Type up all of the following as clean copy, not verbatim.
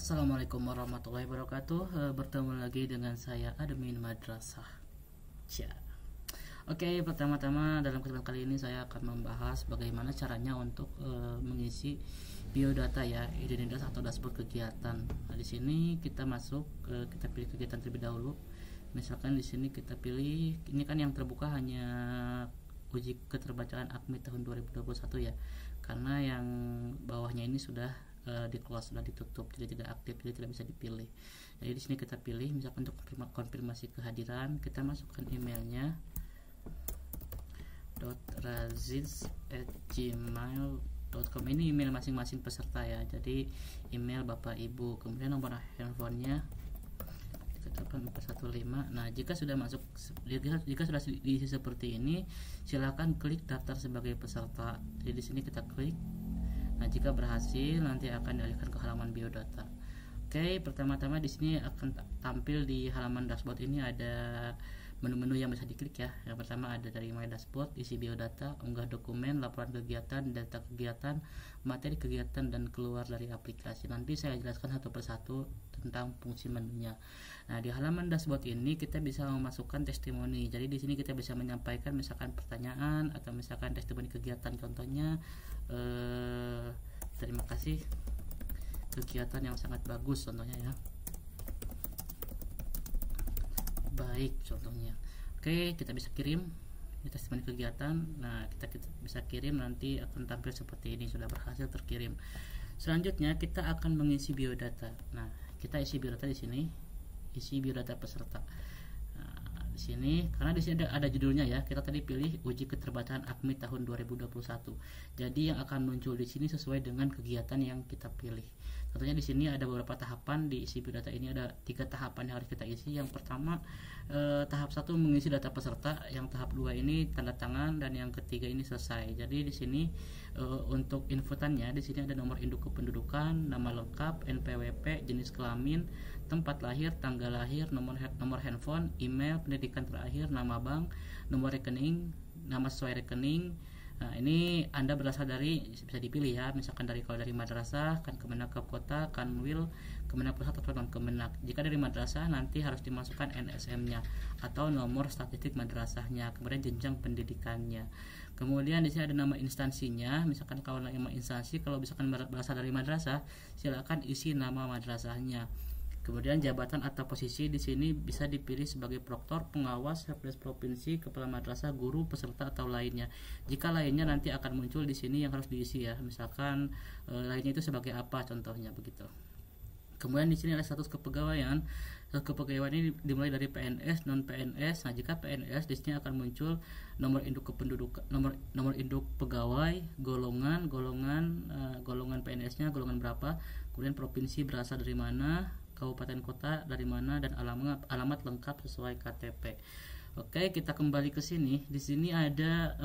Assalamualaikum warahmatullahi wabarakatuh. Bertemu lagi dengan saya admin madrasah. Cia. Oke, pertama-tama dalam kesempatan kali ini saya akan membahas bagaimana caranya untuk mengisi biodata ya, identitas atau dashboard kegiatan. Nah, di sini kita masuk, kita pilih kegiatan terlebih dahulu. Misalkan di sini kita pilih, ini kan yang terbuka hanya uji keterbacaan AKMI tahun 2021 ya, karena yang bawahnya ini sudah di close, sudah ditutup, jadi tidak aktif, jadi tidak bisa dipilih. Jadi di sini kita pilih, misalkan untuk konfirmasi kehadiran, kita masukkan emailnya .raziz@gmail.com. ini email masing-masing peserta ya, jadi email bapak ibu, kemudian nomor handphonenya 8415. Nah, jika sudah masuk, jika sudah diisi seperti ini, silakan klik daftar sebagai peserta. Jadi di sini kita klik. Nah, jika berhasil nanti akan dialihkan ke halaman biodata. Oke, pertama-tama di sini akan tampil di halaman dashboard ini ada menu-menu yang bisa diklik ya. Yang pertama ada dari My Dashboard, isi biodata, unggah dokumen, laporan kegiatan, data kegiatan, materi kegiatan, dan keluar dari aplikasi. Nanti saya jelaskan satu persatu tentang fungsi menunya. Nah, di halaman dashboard ini kita bisa memasukkan testimoni. Jadi di sini kita bisa menyampaikan misalkan pertanyaan atau misalkan testimoni kegiatan, contohnya terima kasih kegiatan yang sangat bagus, contohnya ya, baik contohnya. Oke, kita bisa kirim testimoni kegiatan. Nah, kita bisa kirim, nanti akan tampil seperti ini, sudah berhasil terkirim. Selanjutnya kita akan mengisi biodata. Nah, kita isi biodata di sini, isi biodata peserta. Nah, di sini karena di sini ada judulnya ya, kita tadi pilih uji keterbacaan AKMI tahun 2021. Jadi yang akan muncul di sini sesuai dengan kegiatan yang kita pilih. Contohnya di sini ada beberapa tahapan di isi biodata ini, ada 3 tahapan yang harus kita isi. Yang pertama tahap 1 mengisi data peserta, yang tahap 2 ini tanda tangan, dan yang ketiga ini selesai. Jadi di sini untuk inputannya di sini ada nomor induk kependudukan, nama lengkap, NPWP, jenis kelamin, tempat lahir, tanggal lahir, nomor handphone, email, pendidikan terakhir, nama bank, nomor rekening, nama sesuai rekening. Nah, ini Anda berasal dari, bisa dipilih ya, misalkan kalau dari madrasah, kan Kemenak Kota, Kanwil, Kemenak Pusat atau non Kemenak. Jika dari madrasah nanti harus dimasukkan NSM-nya atau nomor statistik madrasahnya, kemudian jenjang pendidikannya. Kemudian di sini ada nama instansinya, misalkan kalau nama instansi, kalau misalkan berasal dari madrasah, silakan isi nama madrasahnya. Kemudian jabatan atau posisi di sini bisa dipilih sebagai proktor, pengawas, sekretaris provinsi, kepala madrasah, guru, peserta atau lainnya. Jika lainnya nanti akan muncul di sini yang harus diisi ya. Misalkan lainnya itu sebagai apa contohnya begitu. Kemudian di sini ada status kepegawaian. Status kepegawaian ini dimulai dari PNS, non PNS. Nah, jika PNS di sini akan muncul nomor induk kependudukan, nomor induk pegawai, golongan PNS-nya golongan berapa, kemudian provinsi berasal dari mana, kabupaten kota dari mana, dan alamat lengkap sesuai KTP. Oke, kita kembali ke sini. Di sini ada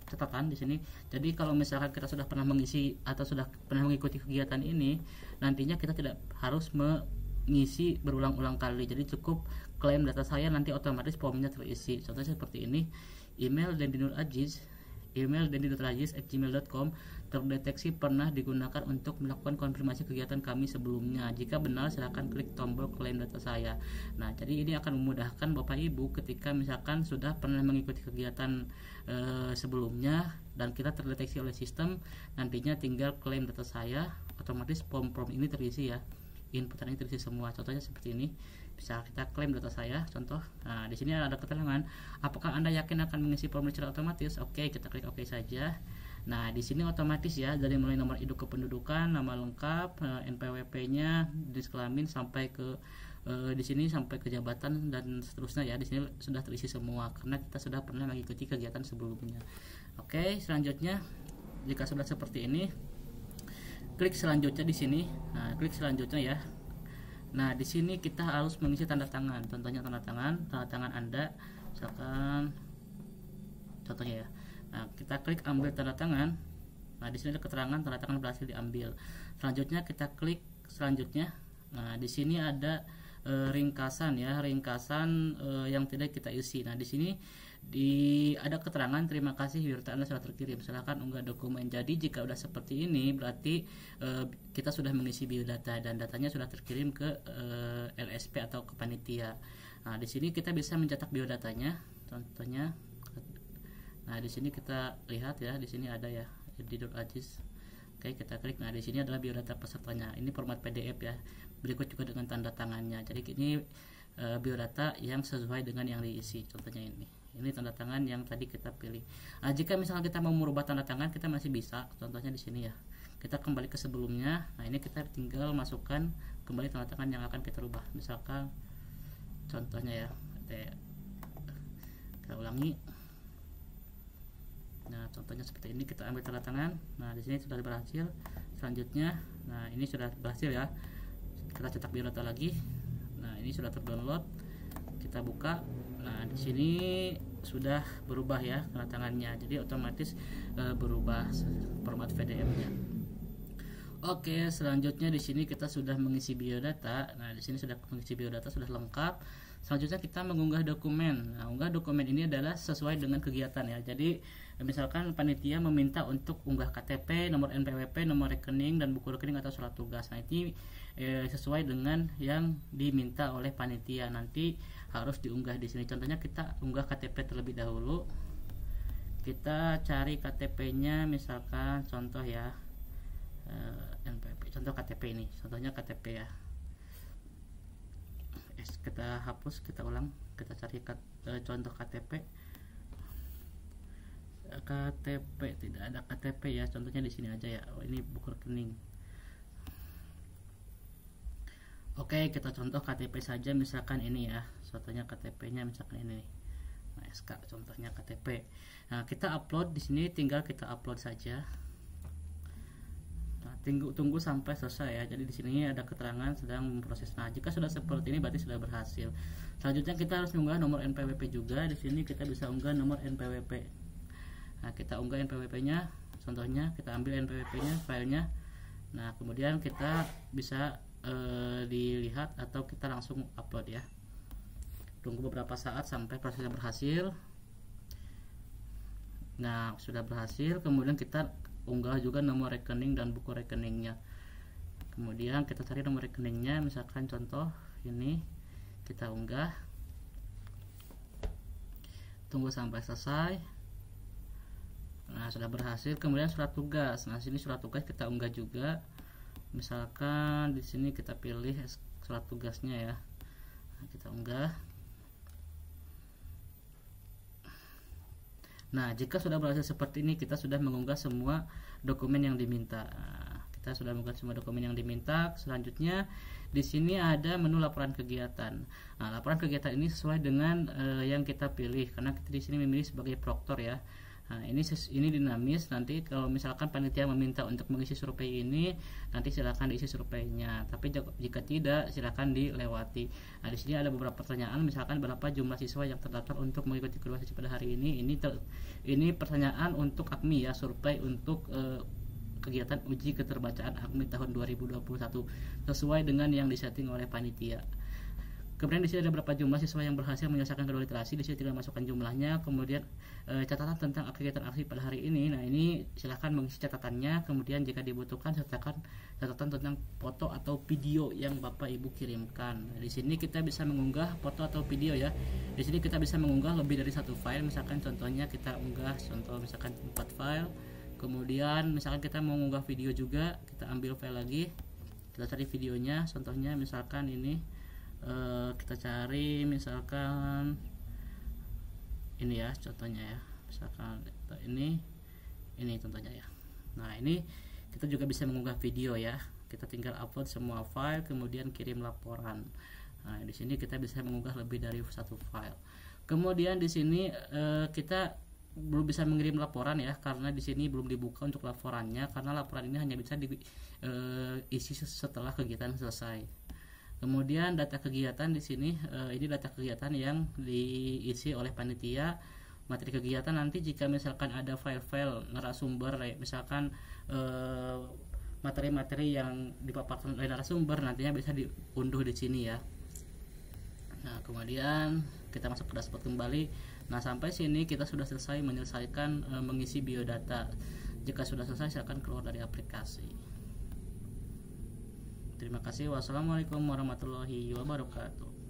catatan di sini. Jadi kalau misalkan kita sudah pernah mengisi atau sudah pernah mengikuti kegiatan ini, nantinya kita tidak harus mengisi berulang-ulang kali. Jadi cukup klaim data saya, nanti otomatis formnya terisi. Contohnya seperti ini. Email dendinuraziz@gmail.com terdeteksi pernah digunakan untuk melakukan konfirmasi kegiatan kami sebelumnya. Jika benar, silakan klik tombol klaim data saya. Nah, jadi ini akan memudahkan Bapak Ibu ketika misalkan sudah pernah mengikuti kegiatan sebelumnya dan kita terdeteksi oleh sistem, nantinya tinggal klaim data saya, otomatis form ini terisi ya. Inputan ini terisi semua. Contohnya seperti ini. Bisa kita klaim data saya, contoh. Nah, di sini ada keterangan, apakah Anda yakin akan mengisi formulir secara otomatis? Oke, kita klik oke saja. Nah, di sini otomatis ya, dari mulai nomor induk kependudukan, nama lengkap, NPWP-nya, jenis kelamin, sampai ke di sini sampai ke jabatan dan seterusnya ya. Di sini sudah terisi semua karena kita sudah pernah mengikuti kegiatan sebelumnya. Oke, selanjutnya jika sudah seperti ini, klik selanjutnya di sini. Nah, klik selanjutnya ya. Nah, di sini kita harus mengisi tanda tangan. Contohnya tanda tangan Anda, misalkan contohnya ya. Nah, kita klik ambil tanda tangan. Nah, di sini ada keterangan tanda tangan berhasil diambil. Selanjutnya kita klik selanjutnya. Nah, di sini ada ringkasan ya, ringkasan yang tidak kita isi. Nah, di sini ada keterangan terima kasih biodata Anda sudah terkirim, silahkan unggah dokumen. Jadi jika udah seperti ini berarti kita sudah mengisi biodata dan datanya sudah terkirim ke LSP atau ke panitia. Nah, di sini kita bisa mencetak biodatanya, contohnya. Nah, di sini kita lihat ya, di sini ada ya edi.ajis. Oke, kita klik. Nah, di sini adalah biodata pesertanya. Ini format PDF ya. Berikut juga dengan tanda tangannya. Jadi ini biodata yang sesuai dengan yang diisi. Contohnya ini. Ini tanda tangan yang tadi kita pilih. Nah, jika misalnya kita mau merubah tanda tangan, kita masih bisa. Contohnya di sini ya. Kita kembali ke sebelumnya. Nah, ini kita tinggal masukkan kembali tanda tangan yang akan kita rubah. Misalkan contohnya ya. Kita ulangi. Nah, contohnya seperti ini, kita ambil tanda tangan. Nah, di sini sudah berhasil. Selanjutnya, nah ini sudah berhasil ya. Kita cetak biodata lagi. Nah, ini sudah terdownload. Kita buka. Nah, di sini sudah berubah ya tanda tangannya. Jadi otomatis berubah format PDF-nya. Oke, selanjutnya di sini kita sudah mengisi biodata. Nah, di sini sudah mengisi biodata sudah lengkap. Selanjutnya kita mengunggah dokumen. Nah, unggah dokumen ini adalah sesuai dengan kegiatan ya. Jadi misalkan panitia meminta untuk unggah KTP, nomor NPWP, nomor rekening dan buku rekening atau surat tugas. Nah, ini sesuai dengan yang diminta oleh panitia. Nanti harus diunggah di sini. Contohnya kita unggah KTP terlebih dahulu. Kita cari KTP-nya, misalkan contoh ya NPWP. Contoh KTP ini. Contohnya KTP ya. Kita hapus, kita ulang, kita cari contoh KTP. Tidak ada KTP ya, contohnya di sini aja ya. Oh, ini buku rekening. Oke, kita contoh KTP saja, misalkan ini ya. Contohnya KTP-nya misalkan ini. Nah, SK contohnya KTP. Nah, kita upload di sini, tinggal kita upload saja. Nah, tunggu sampai selesai ya. Jadi di sini ada keterangan sedang memproses. Nah, jika sudah seperti ini berarti sudah berhasil. Selanjutnya kita harus mengunggah nomor NPWP juga. Di sini kita bisa unggah nomor NPWP. Nah, kita unggah NPWP-nya. Contohnya kita ambil NPWP-nya, filenya. Nah, kemudian kita bisa dilihat atau kita langsung upload ya. Tunggu beberapa saat sampai prosesnya berhasil. Nah, sudah berhasil. Kemudian kita unggah juga nomor rekening dan buku rekeningnya. Kemudian kita cari nomor rekeningnya, misalkan contoh ini, kita unggah. Tunggu sampai selesai. Nah, sudah berhasil. Kemudian surat tugas. Nah, sini surat tugas kita unggah juga. Misalkan di sini kita pilih surat tugasnya ya. Nah, kita unggah. Nah, jika sudah berhasil seperti ini, kita sudah mengunggah semua dokumen yang diminta. Nah, kita sudah mengunggah semua dokumen yang diminta. Selanjutnya, di sini ada menu laporan kegiatan. Nah, laporan kegiatan ini sesuai dengan yang kita pilih, karena kita di sini memilih sebagai proktor ya. Nah, ini dinamis. Nanti kalau misalkan panitia meminta untuk mengisi survei ini, nanti silakan diisi surveinya. Tapi jika tidak, silakan dilewati. Nah, di sini ada beberapa pertanyaan, misalkan berapa jumlah siswa yang terdaftar untuk mengikuti kedua sesi pada hari ini. Ini pertanyaan untuk AKMI ya, survei untuk kegiatan uji keterbacaan AKMI tahun 2021 sesuai dengan yang disetting oleh panitia. Kemudian di sini ada berapa jumlah siswa yang berhasil menyelesaikan kedua literasi. Di sini tinggal masukkan jumlahnya. Kemudian catatan tentang kegiatan aksi pada hari ini. Nah, ini silahkan mengisi catatannya. Kemudian jika dibutuhkan sertakan catatan tentang foto atau video yang Bapak Ibu kirimkan. Nah, di sini kita bisa mengunggah foto atau video ya. Di sini kita bisa mengunggah lebih dari satu file. Misalkan contohnya kita unggah contoh misalkan 4 file. Kemudian misalkan kita mau mengunggah video juga, kita ambil file lagi. Kita cari videonya. Contohnya misalkan ini. Kita cari misalkan ini ya, contohnya ya, misalkan ini contohnya ya. Nah, ini kita juga bisa mengunggah video ya. Kita tinggal upload semua file, kemudian kirim laporan. Nah, di sini kita bisa mengunggah lebih dari satu file. Kemudian di sini kita belum bisa mengirim laporan ya, karena di sini belum dibuka untuk laporannya, karena laporan ini hanya bisa diisi setelah kegiatan selesai. Kemudian data kegiatan di sini, ini data kegiatan yang diisi oleh panitia. Materi kegiatan nanti jika misalkan ada file-file narasumber, misalkan materi-materi yang dipaparkan oleh narasumber nantinya bisa diunduh di sini ya. Nah, kemudian kita masuk ke dashboard kembali. Nah, sampai sini kita sudah selesai menyelesaikan mengisi biodata. Jika sudah selesai, silakan keluar dari aplikasi. Terima kasih. Wassalamualaikum warahmatullahi wabarakatuh.